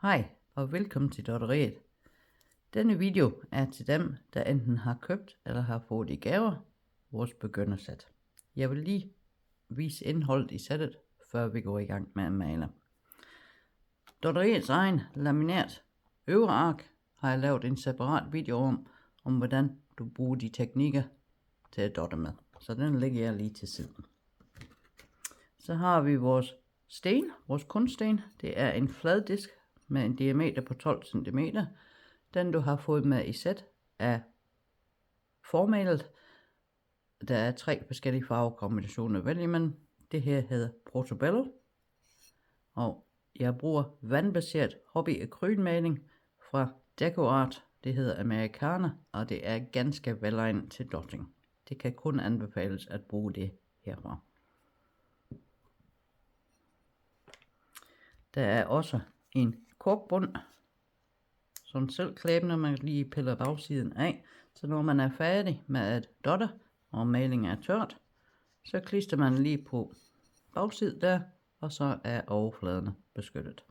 Hej og velkommen til Dotteriet. Denne video er til dem, der enten har købt eller har fået i gaver vores begyndersæt. Jeg vil lige vise indholdet i sættet, før vi går i gang med at male. Dotteriets egen lamineret øvre ark har jeg lavet en separat video om hvordan du bruger de teknikker til at dotte med. Så den lægger jeg lige til siden. Så har vi vores sten, vores kunststen. Det er en fladdisk med en diameter på 12 cm. Den du har fået med i sæt er formalet. Der er 3 forskellige farvekombinationer at vælge imellem. Det her hedder Portobello. Og jeg bruger vandbaseret hobby akrylmaling fra DecoArt. Det hedder Americana, og det er ganske velegnet til dotting. Det kan kun anbefales at bruge det herfra. Der er også en korkbund, som selvklæbende, man lige piller bagsiden af. Så når man er færdig med at dotte, og malingen er tørt, så klister man lige på bagsiden der, og så er overfladerne beskyttet.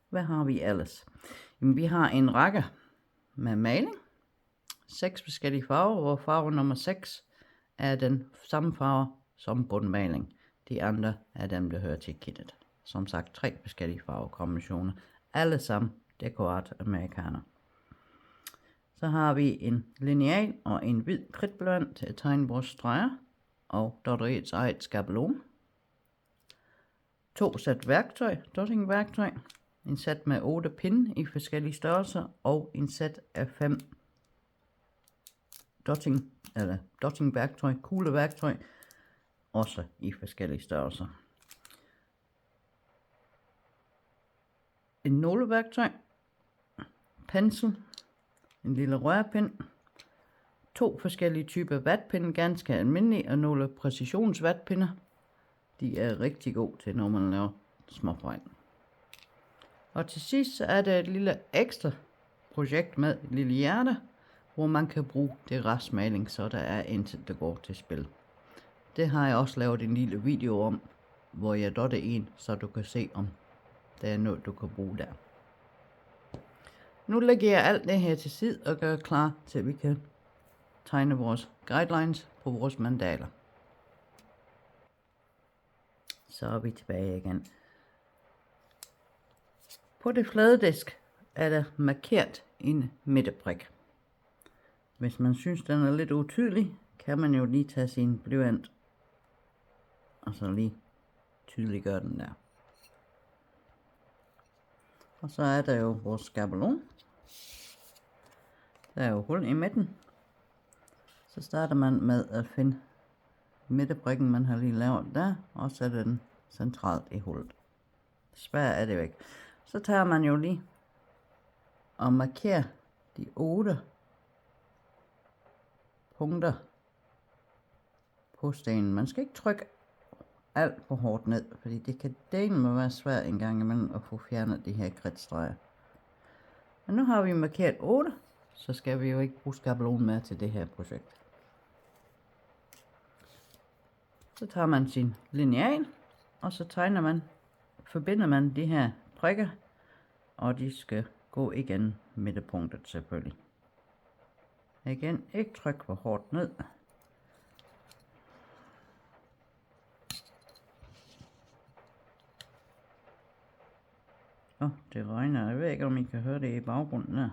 Hvad har vi ellers? Jamen, vi har en række med maling. 6 forskellige farver, hvor farve nummer 6 er den samme farve som bundmaling. De andre er dem, der hører til kittet. Som sagt 3 forskellige farvekombinationer. Alle sammen DecoArt Americana. Så har vi en lineal og en hvid kridtblyant til at tegne vores streger. Og Dotteriets eget skabelon. 2 sæt værktøj, dottingværktøj. En sæt med 8 pinde i forskellige størrelser. Og en sæt af 5 dottingværktøj, kugleværktøj. Også i forskellige størrelser. En nåleværktøj, pensel, en lille rørpind, 2 forskellige typer vatpinde, ganske almindelige, og nogle præcisionsvatpinde. De er rigtig gode til, når man laver småfejl. Og til sidst så er der et lille ekstra projekt med et lille hjerte, hvor man kan bruge det restmaling, så der er intet, der går til spil. Det har jeg også lavet en lille video om, hvor jeg dotter en, så du kan se, om der er noget, du kan bruge der. Nu lægger jeg alt det her til side og gør klar til, at vi kan tegne vores guidelines på vores mandaler. Så er vi tilbage igen. På det flade disk er der markeret en midtebrik. Hvis man synes, den er lidt utydelig, kan man jo lige tage sin blyant og så lige tydeliggøre den der. Og så er der jo vores skabelon. Der er jo hul i midten. Så starter man med at finde midterbrikken, man har lige lavet der, og sætter den centralt i hullet. Desværre er det væk. Så tager man jo lige og markerer de 8 punkter på stenen. Man skal ikke trykke alt for hårdt ned, fordi det kan dele være svært en gang imellem at få fjernet de her kridtstreger. Men nu har vi markeret 8, så skal vi jo ikke bruge skabelon med til det her projekt. Så tager man sin lineal, og så forbinder man de her prikker, og de skal gå igen midterpunktet selvfølgelig. Igen, ikke tryk for hårdt ned. Det regner. Jeg ved ikke, om I kan høre det i baggrunden der.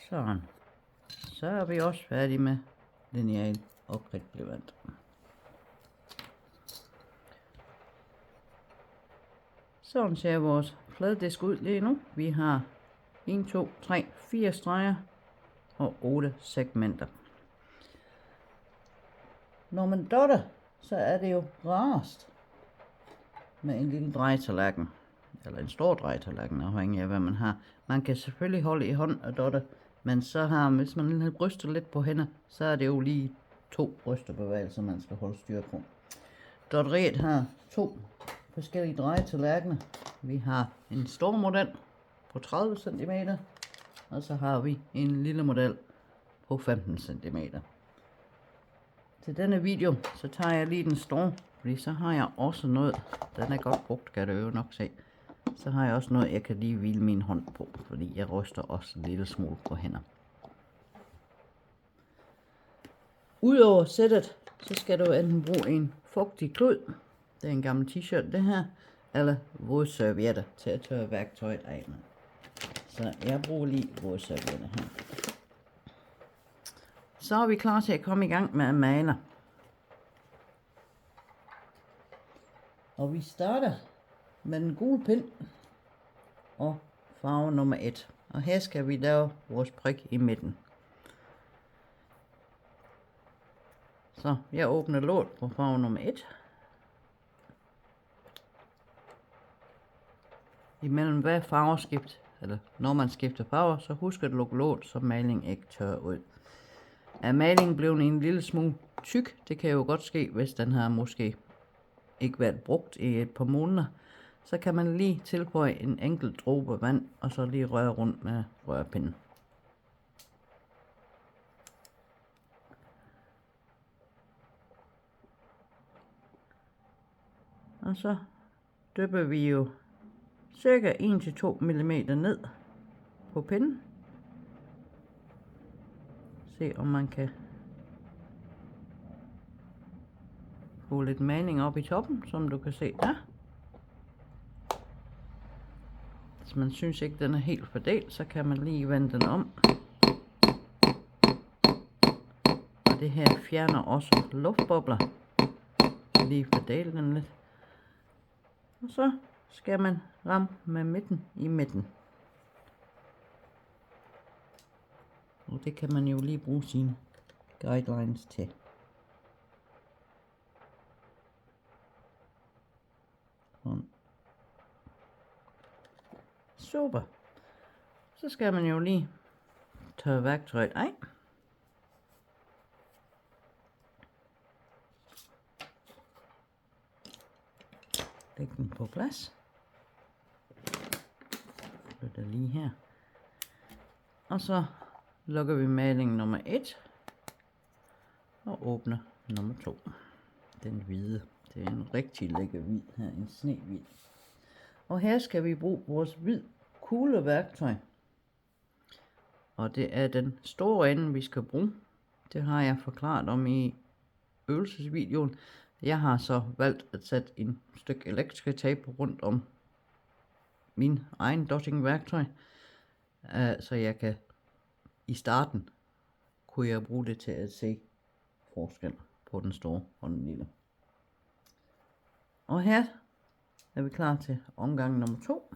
Sådan. Så er vi også færdige med lineal og kridtblyant. Sådan ser vores fladdisk ud lige nu. Vi har 1, 2, 3, 4 streger og 8 segmenter. Når man dotter, så er det jo rarest med en lille drejetallerken. Eller en stor drejetallerken, afhængig af hvad man har. Man kan selvfølgelig holde i hånd og dotte Men så hvis man har brystet lidt på hænder, så er det jo lige 2 brysterbevægelser, man skal holde styr på. Dotteriet har 2 forskellige drejetallerkener. Vi har en stor model på 30 cm, og så har vi en lille model på 15 cm. Til denne video, så tager jeg lige den store, fordi så har jeg også noget, den er godt brugt, kan du jo nok se. Så har jeg også noget, jeg kan lige hvile min hånd på, fordi jeg ryster også en lille smule på hænder. Udover sættet, så skal du enten bruge en fugtig klud, det er en gammel t-shirt det her, eller vådservietter til at tørre værktøjet af med. Så jeg bruger lige vådservietter her. Så er vi klar til at komme i gang med at male. Og vi starter med den gule pind og farve nummer 1. Og her skal vi lave vores prik i midten. Så jeg åbner låget på farve nummer 1. Imellem hver farveskift, eller når man skifter farve, så husk at lukke låget, så malingen ikke tørrer ud. Er malingen blevet en lille smule tyk, det kan jo godt ske, hvis den har måske ikke været brugt i et par måneder, så kan man lige tilføje en enkelt dråbe vand, og så lige røre rundt med rørpinden. Og så dypper vi jo cirka 1-2 mm ned på pinden. Se om man kan få lidt maling op i toppen, som du kan se der. Hvis man synes ikke den er helt fordelt, så kan man lige vende den om. Og det her fjerner også luftbobler. Lige fordele den lidt. Og så skal man ramme med midten i midten. Og det kan man jo lige bruge sine guidelines til. Sådan. Super. Så skal man jo lige tørre værktøjet af. Læg den på plads. Flytter lige her. Og så lukker vi maling nummer 1 og åbner nummer 2. Den hvide. Det er en rigtig lækker hvid her, en snehvid. Og her skal vi bruge vores hvid kugleværktøj. Og det er den store ende, vi skal bruge. Det har jeg forklaret om i øvelsesvideoen. Jeg har så valgt at sætte en stykke elektrikertape rundt om min egen dotting værktøj. Så jeg kan i starten kunne jeg bruge det til at se forskel på den store og den lille. Og her er vi klar til omgang nummer 2.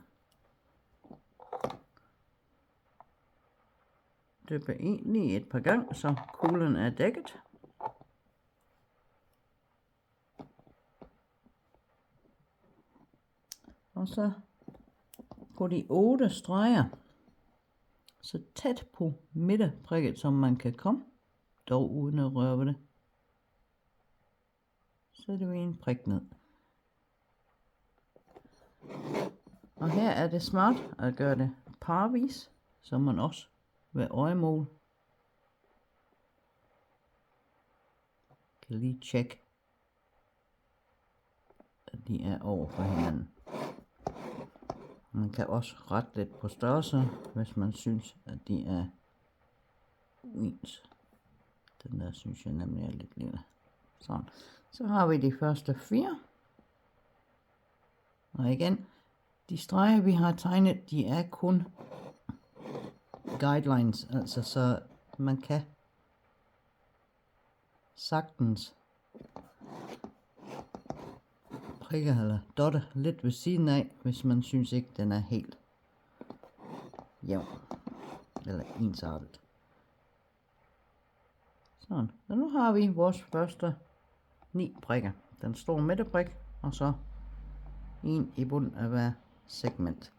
Dypper i lige et par gange, så kuglen er dækket. Og så på de 8 streger, så tæt på midterprikket som man kan komme, dog uden at røre ved det, sætter vi en prik ned. Og her er det smart at gøre det parvis, så man også ved øjemål kan lige tjekke, at de er over for hinanden. Man kan også rette lidt på størrelse, hvis man synes, at de er ens. Den der synes jeg nemlig er lidt lille. Sådan. Så har vi de første 4. Og igen, de streger vi har tegnet, de er kun guidelines, altså så man kan sagtens prikke eller dotte lidt ved siden af, hvis man synes ikke den er helt jævn eller ensartet. Sådan, og nu har vi vores første 9 prikker. Den store midterprik, og så en i bunden af hver segment.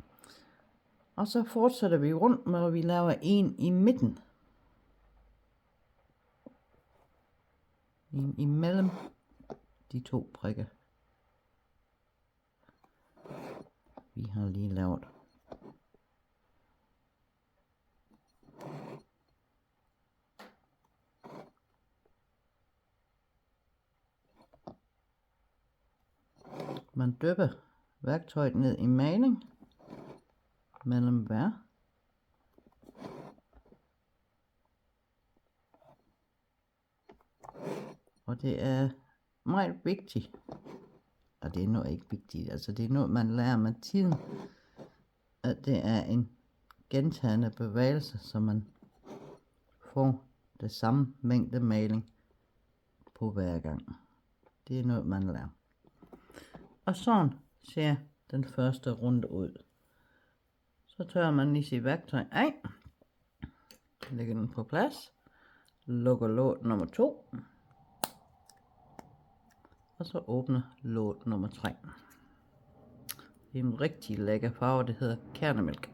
Og så fortsætter vi rundt med, at vi laver en i midten. En imellem de to prikker, vi har lige lavet. Man dypper værktøjet ned i maling mellem hver. Og det er meget vigtigt, og det er noget ikke vigtigt, altså det er noget man lærer med tiden, at det er en gentagende bevægelse, så man får det samme mængde maling på hver gang. Det er noget man lærer. Og sådan ser den første runde ud. Så tørrer man lige sit værktøj af, lægger den på plads, lukker låg nummer 2, og så åbner låg nummer 3. Det er en rigtig lækker farve, det hedder kærnemælk.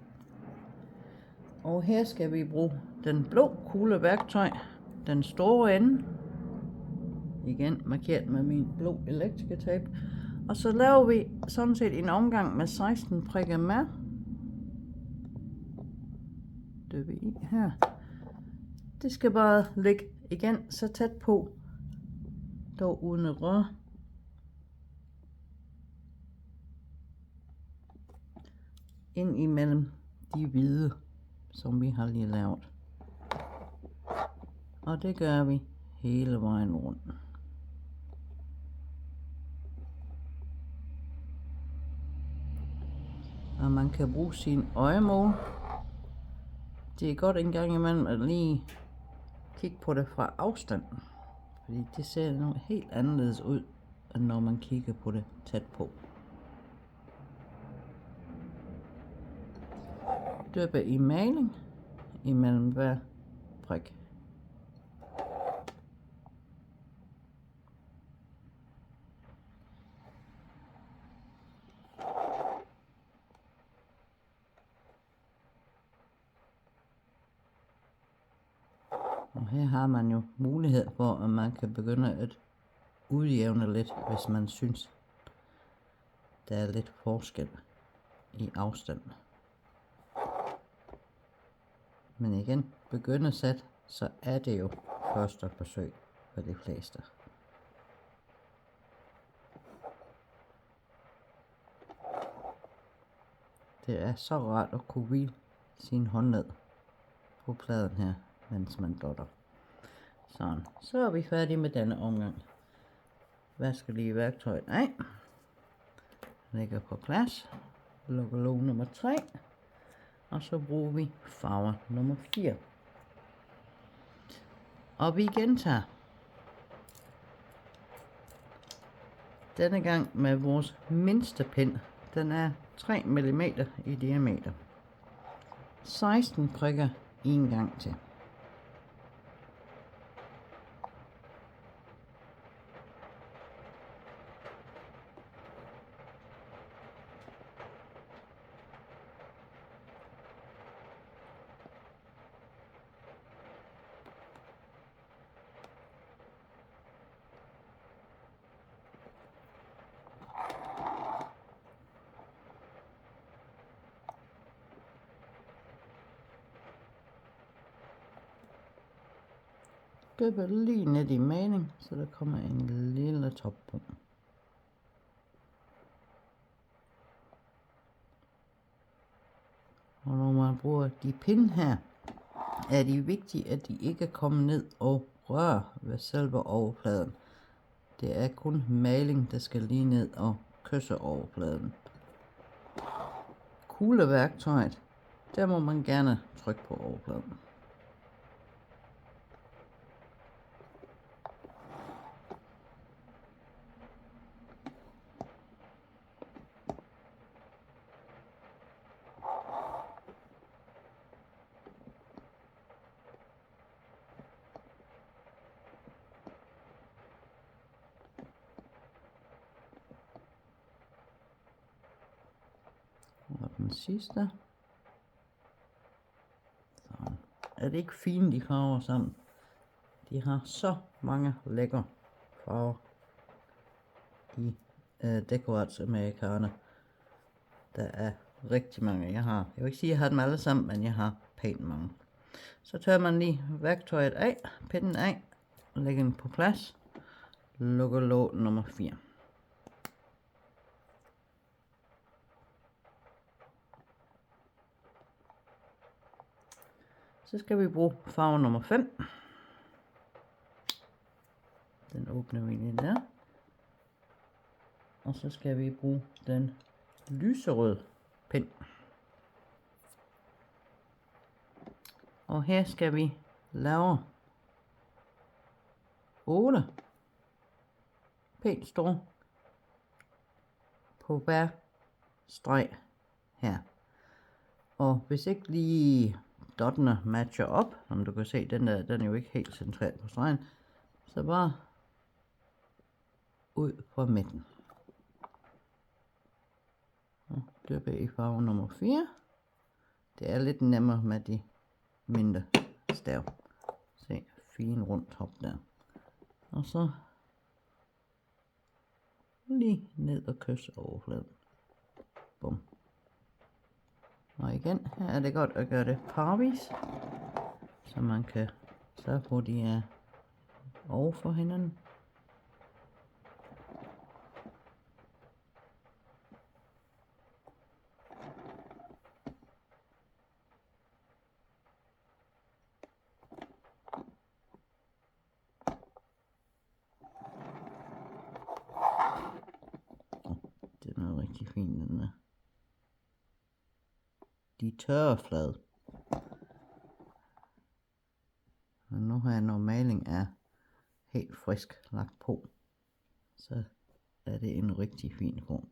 Og her skal vi bruge den blå kugle værktøj, den store ende, igen markeret med min blå elektrikertape. Og så laver vi sådan set en omgang med 16 prikker med. Det vi i her. Det skal bare ligge igen så tæt på, dog uden at røre. Ind imellem de hvide, som vi har lige lavet. Og det gør vi hele vejen rundt. Og man kan bruge sin øjemål. Det er godt en gang imellem at lige kigge på det fra afstand. Fordi det ser noget helt anderledes ud, end når man kigger på det tæt på. Dyppe i maling imellem hver prik. Og her har man jo mulighed for, at man kan begynde at udjævne lidt, hvis man synes, der er lidt forskel i afstand. Men igen, begyndersæt, så er det jo første forsøg for de fleste. Det er så rart at kunne hvile sin hånd ned på pladen her, mens man dotter. Sådan, så er vi færdige med denne omgang. Vasker lige værktøjet af. Lægger på plads. Lukker låg nummer 3. Og så bruger vi farve nummer 4. Og vi gentager. Denne gang med vores mindste pind. Den er 3 mm i diameter. 16 prikker en gang til. Dypper lige ned i maling, så der kommer en lille top på. Og når man bruger de pinde her, er det vigtigt, at de ikke kommer ned og rører ved selve overfladen. Det er kun maling, der skal lige ned og kysse overfladen. Kugleværktøjet, der må man gerne trykke på overfladen. Og den sidste. er det ikke fine, de farver sammen. De har så mange lækre farver i Decorations Americana. Der er rigtig mange, jeg har. Jeg vil ikke sige, at jeg har dem alle sammen, men jeg har pænt mange. Så tager man lige værktøjet af, pinden af, lægger den på plads, lukker låg nummer 4. Så skal vi bruge farve nummer 5. Den åbner vi lige der. Og så skal vi bruge den lyserøde pind. Og her skal vi lave 8 pænt store på hver streg her. Og hvis ikke lige dottene matcher op, som du kan se, den er jo ikke helt centreret på stregen, så bare ud fra midten. Og dyppe i farve nummer 4. Det er lidt nemmere med de mindre stav. Se, fin rund top der. Og så lige ned og kysse overfladen. Bum. Og igen, her er det godt at gøre det parvis, så man kan sørge på, at de er over for hinanden. Den er rigtig fin, den er. De tørre flade. Men nu har jeg, når maling er helt frisk lagt på, så er det en rigtig fin form.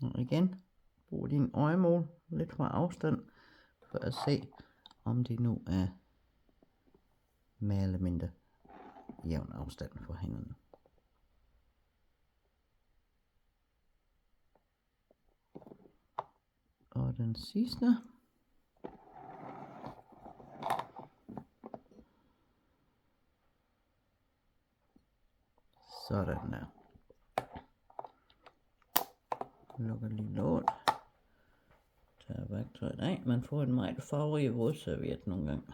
Og igen, brug din øjemål lidt fra afstand, for at se, om de nu er mere eller mindre jævn afstand fra hinanden. Og den sidste. Sådan der. Lukker lige låget. Tager værktøjet af. Man får en meget farverig vådserviet nogle gange.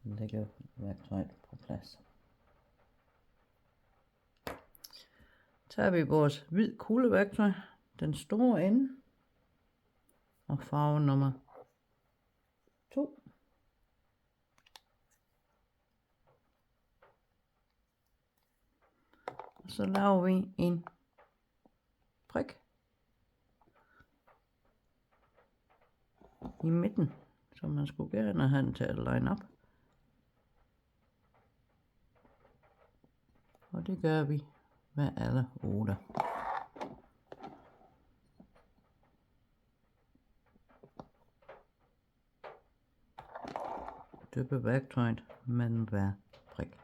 Lægger værktøjet på plads. Tager vi vores hvid kugleværktøj, den store ende, og farve nummer 2. Og så laver vi en prik i midten, så man skulle gerne have den til at line op. Og det gør vi med alle 8. Dyppe værktøjet mellem hver prik.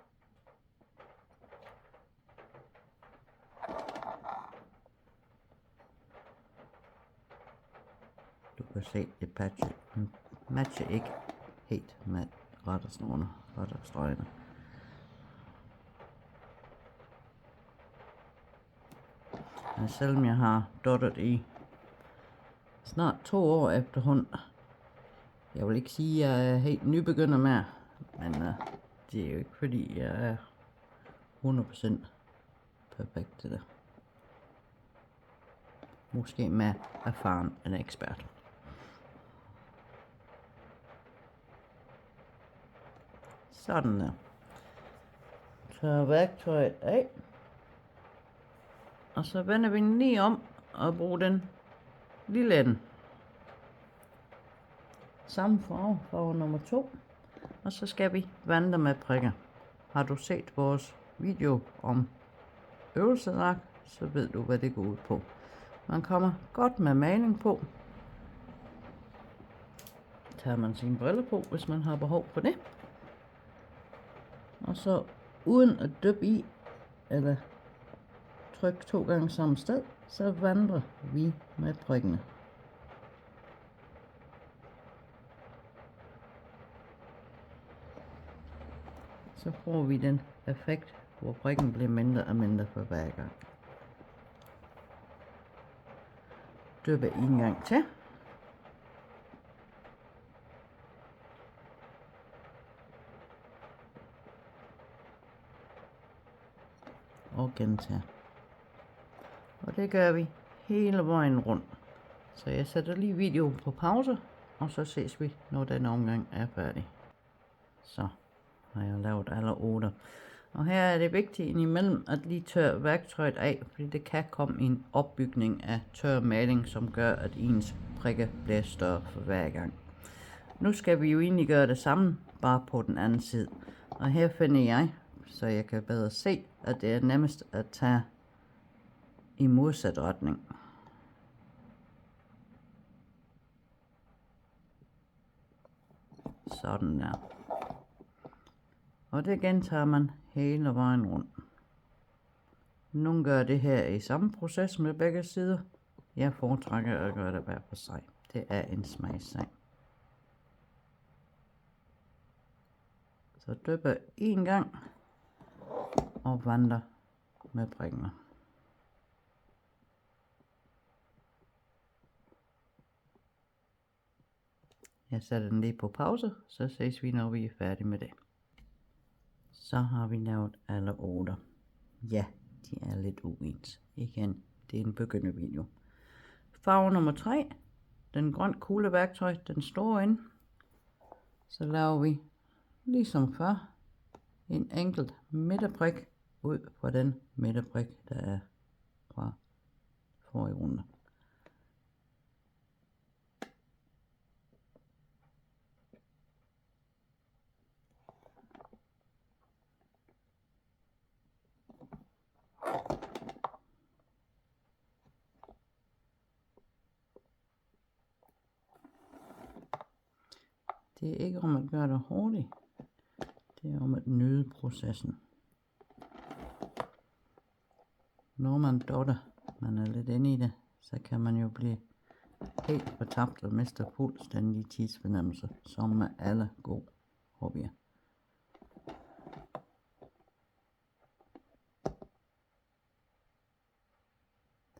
Du kan se, det matcher ikke helt med retterstregene. Men selvom jeg har dottet i snart 2 år efterhånden, jeg vil ikke sige, at jeg er helt nybegynder med, men det er jo ikke fordi, jeg er 100% perfekt til det. Måske med erfaren en ekspert. Sådan der. Så værktøjet af. Og så vender vi den lige om og bruger den lille ende. Samme farve, farve nummer 2. Og så skal vi vande med prikker. Har du set vores video om øvelsesark, så ved du, hvad det går ud på. Man kommer godt med maling på. Tager man sine briller på, hvis man har behov for det. Og så uden at dyppe i, eller trykke 2 gange samme sted, så vandrer vi med prikkene. Så får vi den effekt, hvor prikken bliver mindre og mindre for hver gang. Dyppe en gang til. Og gentage. Og det gør vi hele vejen rundt. Så jeg sætter lige videoen på pause, og så ses vi, når den omgang er færdig. Så har jeg lavet alle 8. Og her er det vigtigt indimellem at lige tørre værktøjet af, fordi det kan komme en opbygning af tør maling, som gør, at ens prikker bliver større for hver gang. Nu skal vi jo egentlig gøre det samme, bare på den anden side. Og her finder jeg, så jeg kan bedre se, at det er nemmest at tage i modsat retning. Sådan der. Og det gentager man hele vejen rundt. Nogle gør det her i samme proces med begge sider. Jeg foretrækker at gøre det hver for sig. Det er en smagssag. Så dypper en gang og vandrer med prikkerne. Jeg sætter den lige på pause, så ses vi, når vi er færdige med det. Så har vi lavet alle 8. Ja, de er lidt uens. Igen, det er en begyndervideo. Farve nummer 3, den grøn kugleværktøj, den store ende. Så laver vi, ligesom før, en enkelt midterprik ud fra den midterprik, der er fra forrige runde. Det er ikke om at gøre det hurtigt, det er om at nyde processen. Når man dotter, man er lidt inde i det, så kan man jo blive helt fortabt og miste fuldstændig tidsfornemmelse, som med alle gode hobbyer.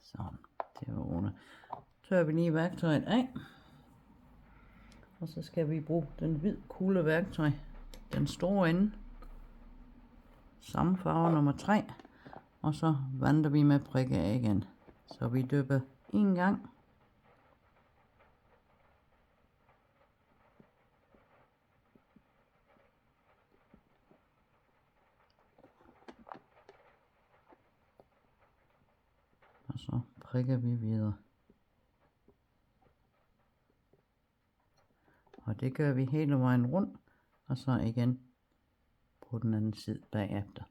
Sådan, det var under. Tør vi lige værktøjet af. Og så skal vi bruge den hvid kugle værktøj, den store ende, samme farve nummer 3, og så vandrer vi med prikke af igen. Så vi dypper en gang, og så prikker vi videre. Og det gør vi hele vejen rundt, og så igen på den anden side bagefter.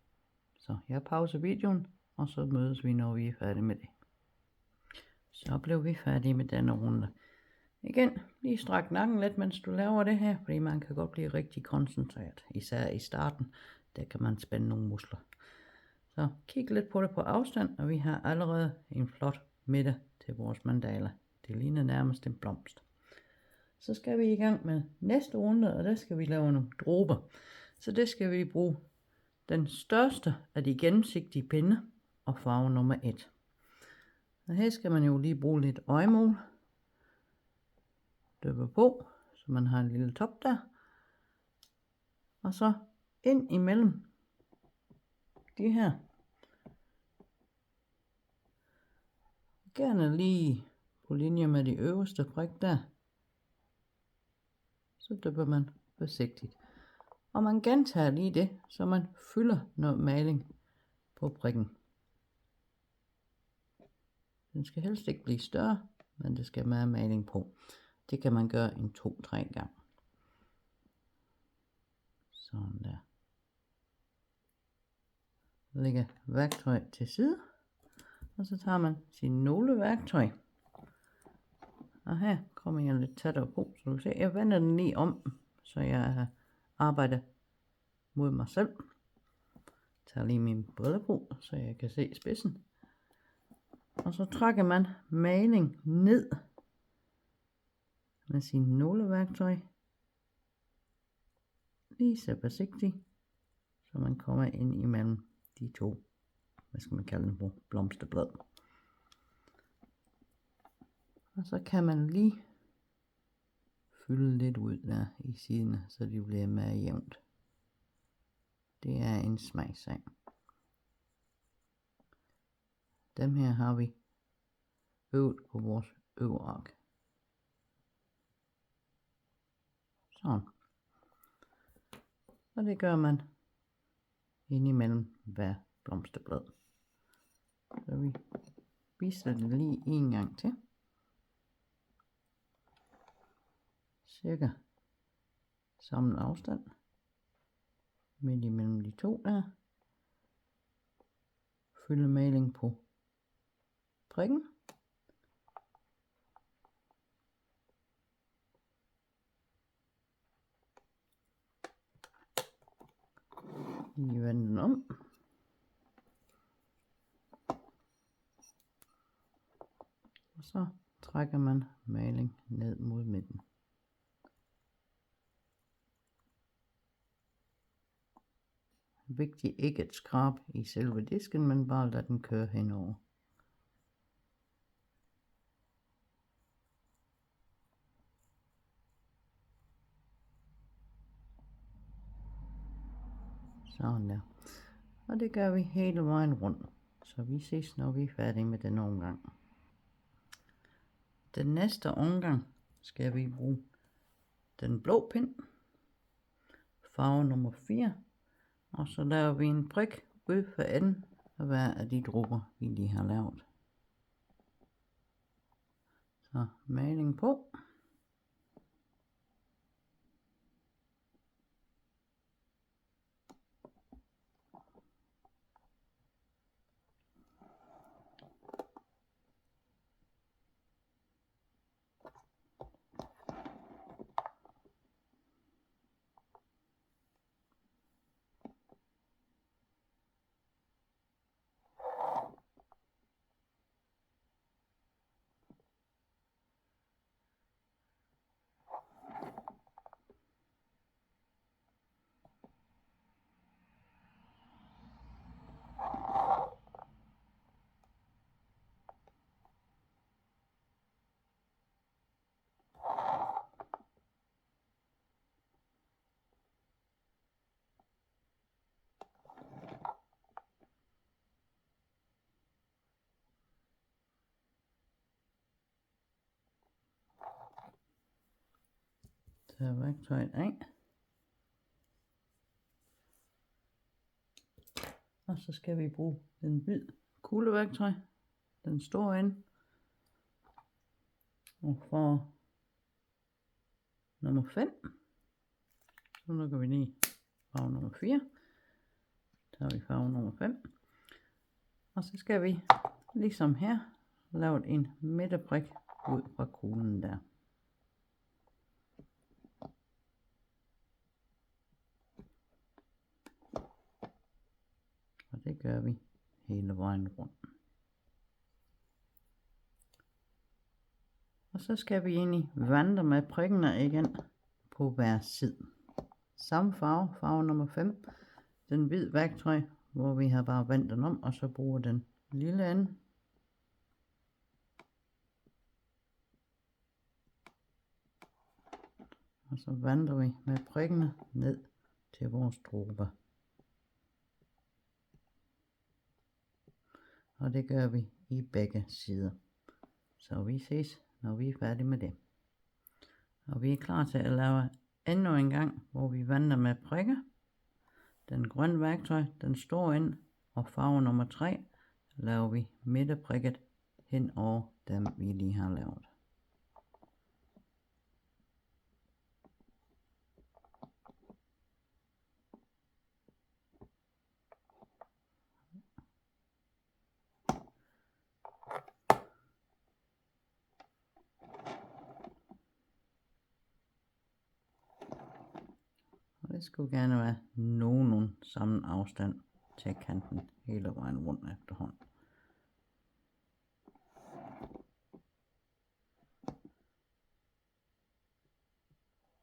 Så jeg pauser videoen, og så mødes vi, når vi er færdige med det. Så blev vi færdige med denne runde. Igen, lige stræk nakken lidt, mens du laver det her, fordi man kan godt blive rigtig koncentreret. Især i starten, der kan man spænde nogle muskler. Så kig lidt på det på afstand, og vi har allerede en flot midte til vores mandala. Det ligner nærmest en blomst. Så skal vi i gang med næste runde, og der skal vi lave nogle dråber. Så det skal vi bruge den største af de gennemsigtige pinde og farve nummer 1. Og her skal man jo lige bruge lidt øjemål. Dyppe på, så man har en lille top der. Og så ind imellem de her. Gerne lige på linje med de øverste prik der. Så dypper man forsigtigt. Og man gentager lige det, så man fylder noget maling på prikken. Den skal helst ikke blive større, men det skal være maling på. Det kan man gøre en 2-3 gange. Sådan der. Lægger værktøj til side. Og så tager man sin nåleværktøj. Og her kommer jeg lidt tættere på, så du ser, jeg vender den lige om, så jeg arbejder mod mig selv. tager lige mine briller på, så jeg kan se spidsen. Og så trækker man maling ned med sin nåleværktøj. Lige så forsigtigt, så man kommer ind imellem de to, hvad skal man kalde dem på, blomsterblad. Og så kan man lige fylde lidt ud der i siderne, så de bliver mere jævnt. Det er en smagssag. Dem her har vi øvet på vores øverark. Sådan. Og det gør man ind imellem hver blomsterblad. Så vi viser det lige en gang til. Cirka samme afstand midt imellem de to der. Fylde maling på prikken. Lige vende den om. Og så trækker man maling ned mod midten. Vigtigt ikke at skrabe i selve disken, men bare lade den køre henover. Sådan der. Og det gør vi hele vejen rundt. Så vi ses, når vi er færdige med den omgang. Den næste omgang skal vi bruge den blå pind, farve nummer 4, og så laver vi en prik ud for enden af hver af de dråber, vi lige har lavet. Så maling på. Tag værktøjet af. Og så skal vi bruge den hvid kugleværktøj, den store ende. Og for nummer 5, så lukker vi lige farve nummer 4. Så har vi farve nummer 5. Og så skal vi, ligesom her, lave en midterprik ud fra kuglen der. Og det gør vi hele vejen rundt. Og så skal vi egentlig vandre med prikkene igen på hver side. Samme farve, farve nummer 5, den hvid værktøj, hvor vi har bare vendt den om, og så bruger den lille ende. Og så vandrer vi med prikkene ned til vores dråber. Og det gør vi i begge sider. Så vi ses, når vi er færdige med det. Og vi er klar til at lave endnu en gang, hvor vi vandrer med prikker. Den grønne værktøj, den store ende, og farve nummer 3, laver vi midterprikket hen over dem, vi lige har lavet. Det skulle gerne være nogenlunde samme afstand til kanten hele vejen rundt efterhånden.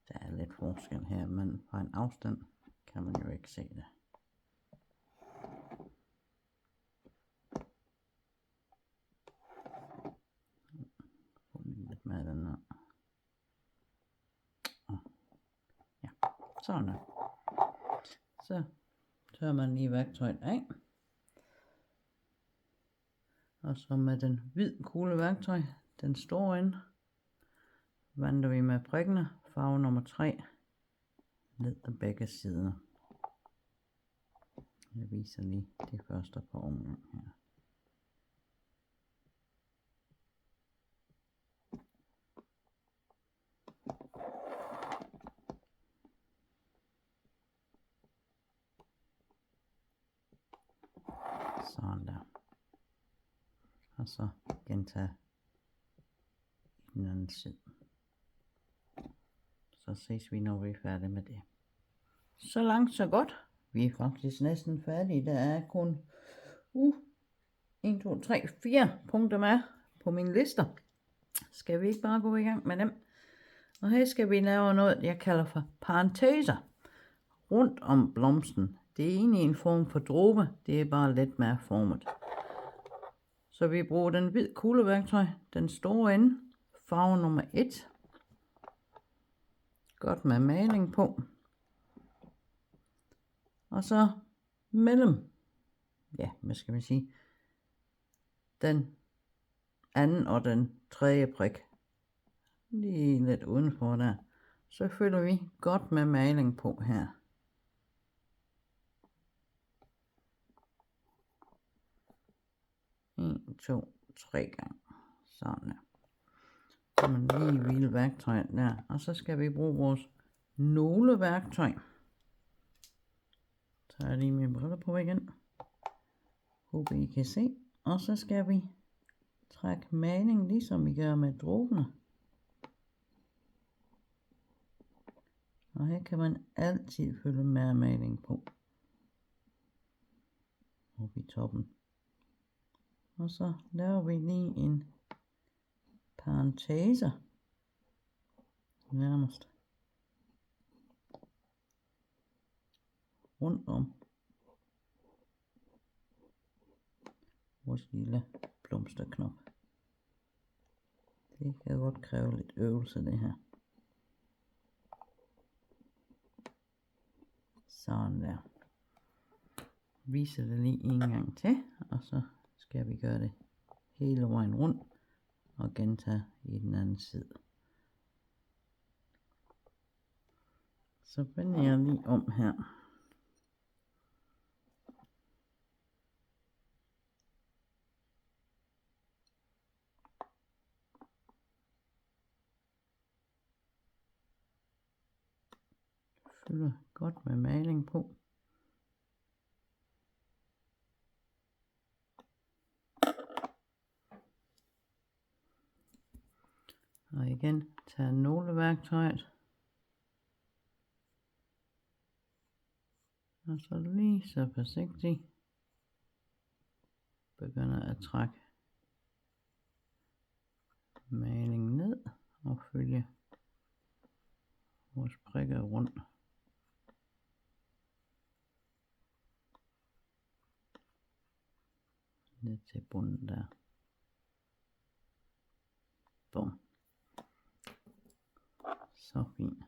Der er lidt forskel her, men fra en afstand kan man jo ikke se det. Få lidt med den her. Ja, sådan der. Så tør man lige værktøjet af. Og så med den hvid kugleværktøj, den store ende, vandrer vi med prikkene, farve nummer 3, ned ad begge sider. Jeg viser lige de første par omgang her. Sådan der. Og så gentage i den anden side. Så ses vi, når vi er færdige med det. Så langt, så godt. Vi er faktisk næsten færdige. Der er kun 1, 2, 3, 4 punkter med på mine lister. Skal vi ikke bare gå i gang med dem? Og her skal vi lave noget, jeg kalder for parenteser rundt om blomsten. Det er egentlig en form for dråbe. Det er bare lidt mere formet. Så vi bruger den hvid kugleværktøj, den store ende, farve nummer 1. Godt med maling på. Og så mellem, ja, hvad skal man sige, den anden og den tredje prik. Lige lidt udenfor der. Så følger vi godt med maling på her. En, 2, 3 gange. Sådan der. Så man lige hvile værktøjet der. Og så skal vi bruge vores nåleværktøj. Så tager jeg lige mine briller på igen. Håber I kan se. Og så skal vi trække maling, ligesom vi gør med dråbene. Og her kan man altid følge med maling på. Oppe i toppen. Og så laver vi lige en parentese. Nærmest. Rundt om vores lille blomsterknop. Det kan godt kræve lidt øvelse, det her. Sådan der. Viser det lige en gang til, og så skal vi gøre det hele vejen rundt og gentage i den anden side. Så vender jeg lige om her. Fylder godt med maling på. Og igen tager nåleværktøjet. Og så lige så forsigtigt begynder at trække malingen ned og følge vores prikker rundt. Ned til bunden der. Bum. Så fint.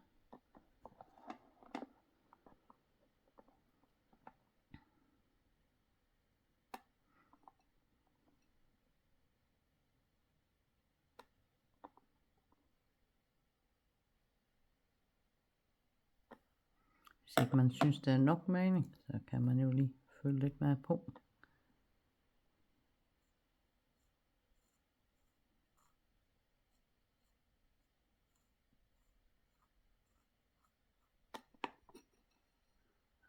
Hvis ikke man synes, der er nok maling, så kan man jo lige følge lidt mere på.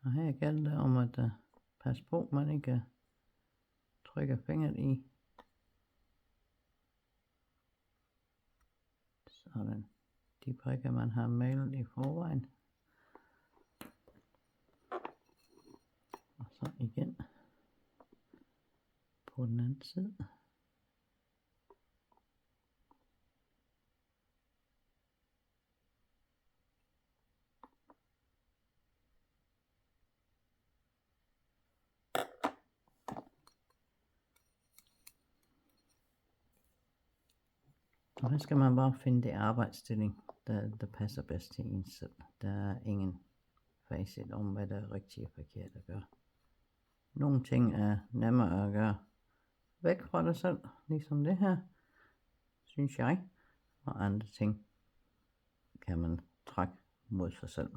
Og her gælder det om at passe på, at man ikke trykker fingret i. Sådan. De prikker, man har malet i forvejen. Og så igen. på den anden side. Og her skal man bare finde det arbejdsstilling, der passer bedst til en selv. Der er ingen facit om, hvad der er rigtigt og forkert at gøre. Nogle ting er nemmere at gøre væk fra dig selv, ligesom det her, synes jeg. Og andre ting kan man trække mod sig selv.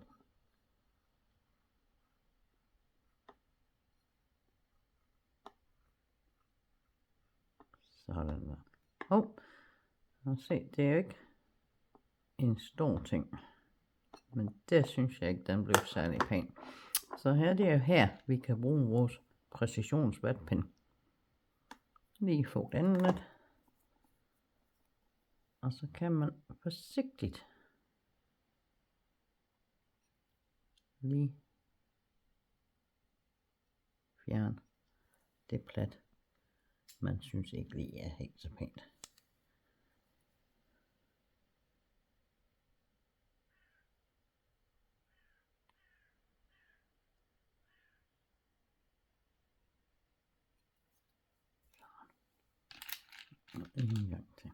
Sådan der. Og se, det er jo ikke en stor ting. Men det synes jeg ikke, den blev særlig pæn. Så her, det er jo her, vi kan bruge vores præcisionsvatpind. Lige få den lidt. Og så kan man forsigtigt lige fjerne det plat, man synes ikke lige er helt så pænt. Og en gang til.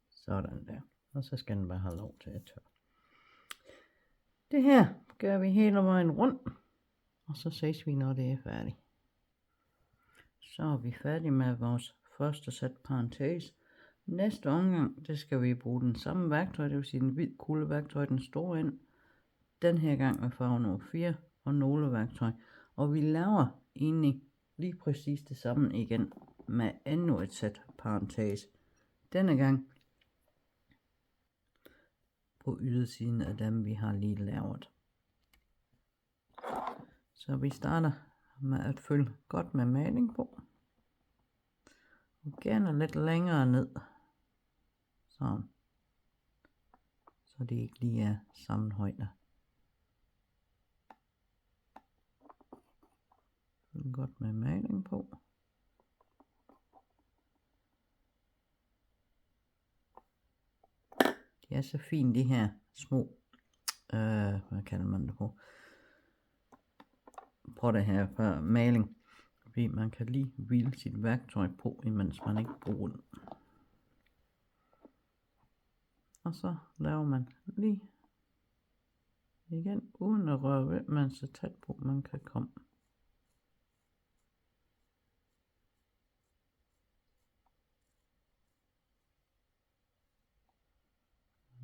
Sådan der. Og så skal den bare have lov til at tørre. Det her gør vi hele vejen rundt. Og så ses vi, når det er færdigt. Så er vi færdige med vores første sæt parentes. Næste omgang, det skal vi bruge den samme værktøj, det vil sige den hvid kugleværktøj, den store ind. Den her gang med farve nummer 4 og nåleværktøj. Og vi laver egentlig lige præcis det samme igen med endnu et sæt parentes. Denne gang på ydersiden af dem, vi har lige lavet. Så vi starter med at følge godt med maling på. Og gerne lidt længere ned. Sådan. Så det ikke lige er samme højde. Følg godt med maling på. Det er så fint, de her små, hvad kalder man det på det her for maling. Fordi man kan lige hvile sit værktøj på, imens man ikke bruger den. Og så laver man lige igen, uden at røre ved, men så tæt på man kan komme.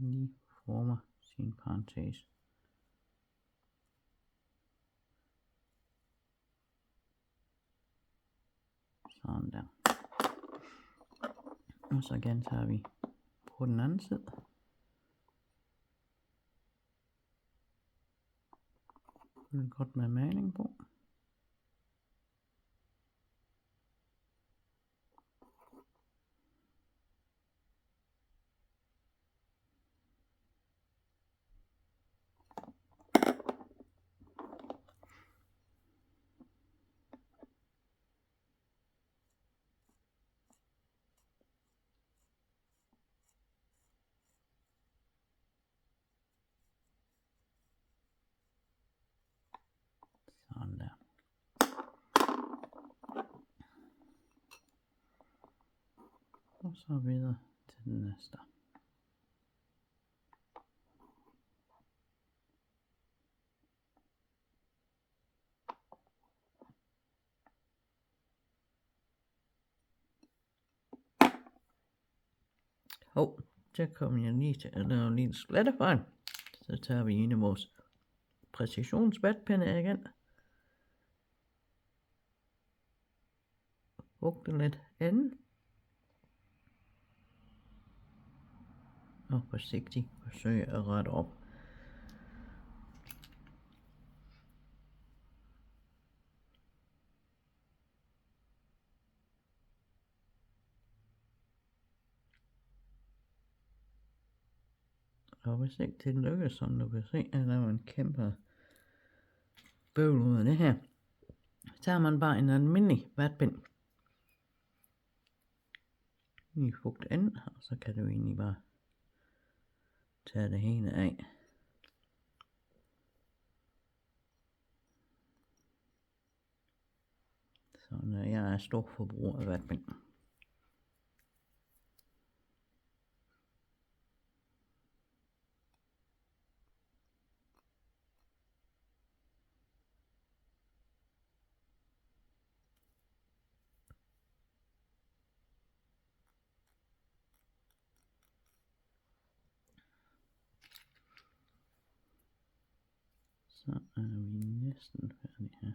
Lige former sin parentes. Sådan der. Og så gentager vi på den anden side. Følg godt med maling på. Sådan der. Og så videre til den næste. Så kommer jeg lige til at lave en lille splattefejl. Så tager vi en af vores præcisionsvatpinde igen. Bugter lidt enden. Og forsigtigt forsøge at rette op. Og hvis ikke det lykkes, som du kan se, at der er en kæmpe bøvl ud af det her, så tager man bare en almindelig vatpind. Lige fugt ind, og så kan du egentlig bare tage det hele af. Så når jeg er stor forbruger af vatpind. Så er vi næsten færdige her.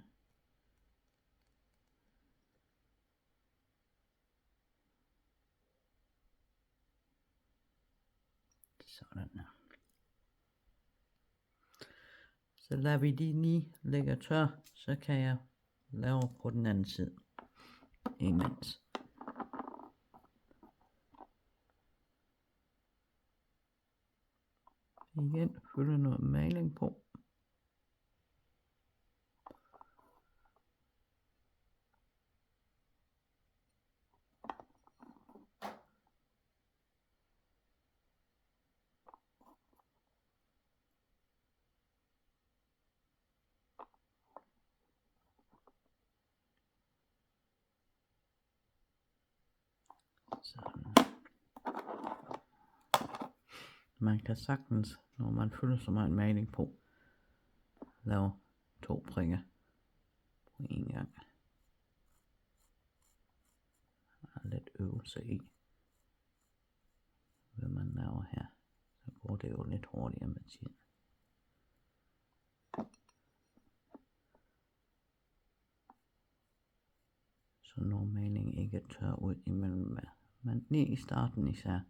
Sådan her. Så lader vi de lige ligge tør, så kan jeg lave på den anden side imens. Igen følger noget maling på. Sådan. Man kan sagtens, når man følger så meget maling på, lave 2 prikker på en gang. Der er lidt øvelse i, hvad man laver her. Så går det jo lidt hurtigere med tiden. Så når malingen ikke tør ud imellem, men lige i starten især,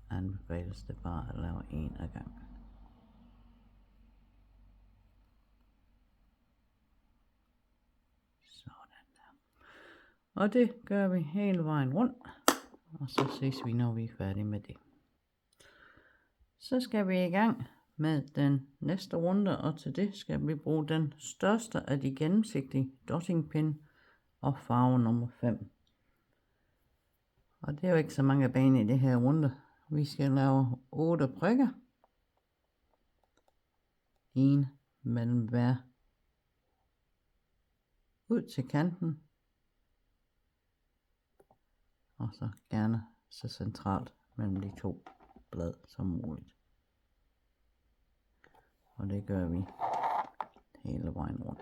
anbefales det bare at lave en ad gangen. Sådan der. Og det gør vi hele vejen rundt, og så ses vi, når vi er færdige med det. Så skal vi i gang med den næste runde, og til det skal vi bruge den største af de gennemsigtige dottingpinde og farve nummer 5. Og det er jo ikke så mange bane i det her runde. Vi skal lave 8 prikker. En mellem hver ud til kanten. Og så gerne så centralt mellem de 2 blad som muligt. Og det gør vi hele vejen rundt.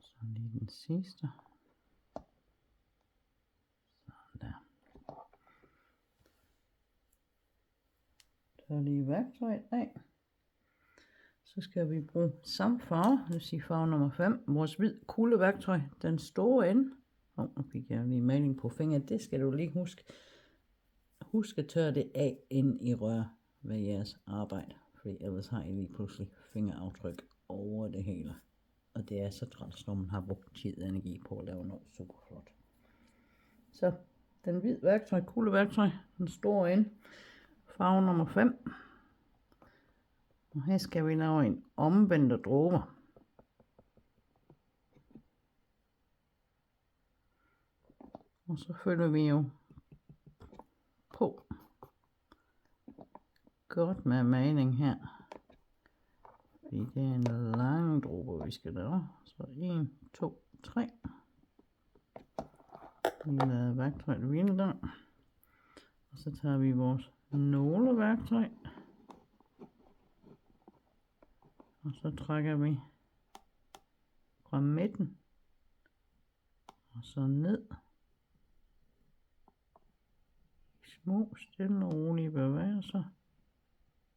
Så lige den sidste. Sådan der. Så lige værktøjet af. Så skal vi bruge samme farve, det vil sige farve nummer 5. Vores hvid kugleværktøj, den store ende. Nu fik jeg lige maling på fingeren. Det skal du lige huske. Husk at tørre det af ind i rør ved jeres arbejde. Fordi ellers har I lige pludselig fingeraftryk over det hele. Og det er så træls, når man har brugt tid og energi på at lave noget super flot. Så den hvide værktøj, kugleværktøj, den store ende. Farve nummer 5. Og her skal vi lave en omvendte dråber. Og så følger vi jo på godt med maling her. Fordi det er en lang dråbe, vi skal lave. Så 1, 2, 3. Vi lader værktøjet hvile der. Og så tager vi vores nåleværktøj. Og så trækker vi fra midten. Og så ned. Små, stille og rolige bevægelser.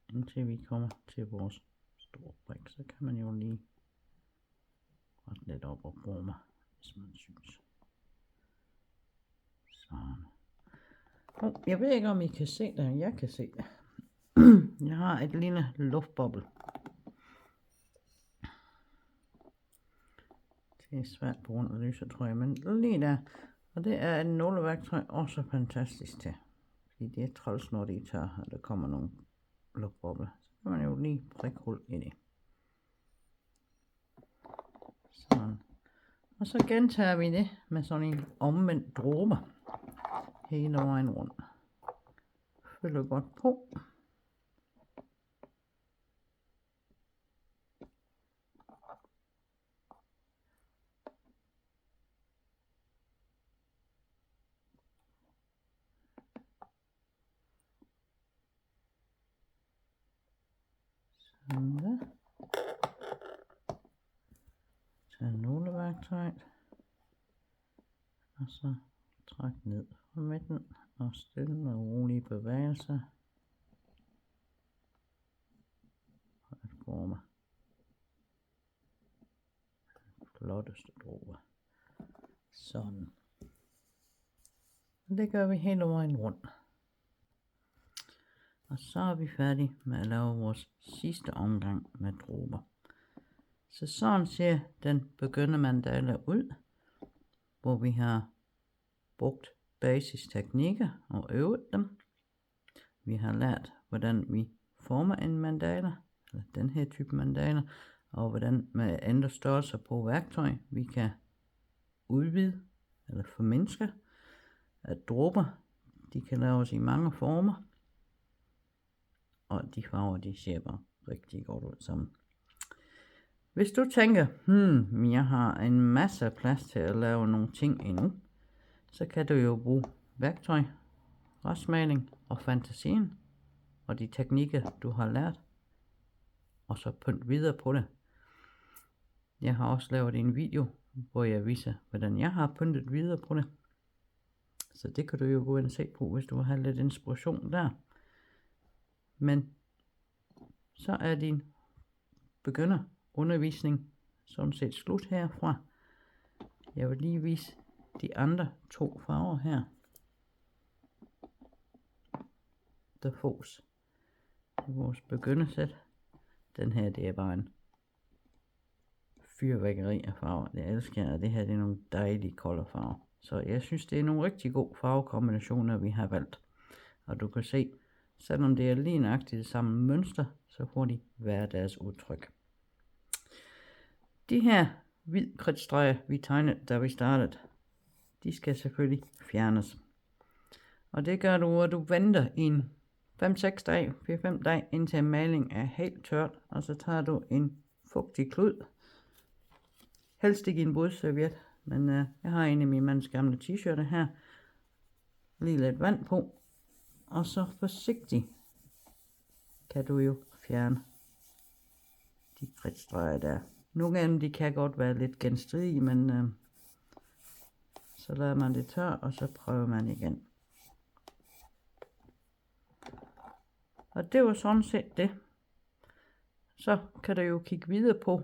indtil vi kommer til vores store brik. Så kan man jo lige rette lidt op og bruge mig, hvis man synes. Sådan. Jeg ved ikke, om I kan se det. Jeg kan se det. Jeg har et lille luftboble. Det er svært på grund af lyset, tror jeg, men lige der. Og det er et nåleværktøj også fantastisk til. Fordi det er træls, når det er tør, og der kommer nogle luftbobler. Så kan man jo lige prikke hul ind i. Sådan. Og så gentager vi det med sådan en omvendt dråbe hele vejen rundt. Følger godt på. Sådan der. Tag nåleværktøjet. Og så træk ned fra midten og stille og rolige bevægelser. Og at forme den flotteste dråbe. Sådan. Og det gør vi hele vejen rundt. Og så er vi færdige med at lave vores sidste omgang med dråber. Så sådan ser den begyndermandala ud, hvor vi har brugt basisteknikker og øvet dem. Vi har lært, hvordan vi former en mandala, eller den her type mandala, og hvordan med andre størrelser på værktøj, vi kan udvide eller formindske. At dråber, de kan laves i mange former, og de farver, de ser bare rigtig godt ud sammen. Hvis du tænker, jeg har en masse plads til at lave nogle ting endnu, så kan du jo bruge værktøj, restmaling og fantasien, og de teknikker, du har lært, og så pynt videre på det. Jeg har også lavet en video, hvor jeg viser, hvordan jeg har pyntet videre på det. Så det kan du jo gå ind og se på, hvis du vil have lidt inspiration der. Men så er din begynderundervisning sådan set slut herfra. Jeg vil lige vise de andre 2 farver her. Der fås i vores begyndersæt. Den her, det er bare en fyrværkeri af farver. Det elsker jeg, og det her det er nogle dejlige kolde farver. Så jeg synes, det er nogle rigtig gode farvekombinationer, vi har valgt. Og du kan se, selvom det er lige nøjagtigt det samme mønster, så får de hver deres udtryk. De her hvid kridtstreger, vi tegnede, da vi startede, de skal selvfølgelig fjernes. Og det gør du, at du venter i en 5-6 dage, 4-5 dage, indtil malingen er helt tørt. Og så tager du en fugtig klud. Helst ikke en vådserviet, men jeg har en af min mands gamle t-shirter her. Lige lidt vand på. Og så forsigtigt kan du jo fjerne de kridtstreger der. Nogle af dem, de kan godt være lidt genstridige, men så lader man det tør, og så prøver man igen. Og det var sådan set det. Så kan du jo kigge videre på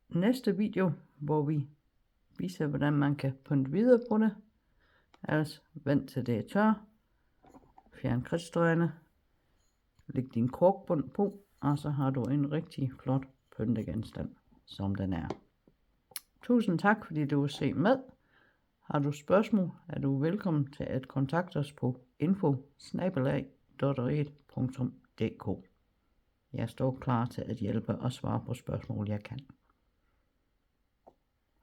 næste video, hvor vi viser, hvordan man kan pynte videre på det. Altså, vent til det er tør. Fjern kridtstregerne. Læg din korkbund på, og så har du en rigtig flot pyntegenstand, som den er. Tusind tak, fordi du vil se med. Har du spørgsmål, er du velkommen til at kontakte os på info@dotteriet.dk. Jeg står klar til at hjælpe og svare på spørgsmål, jeg kan.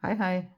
Hej hej.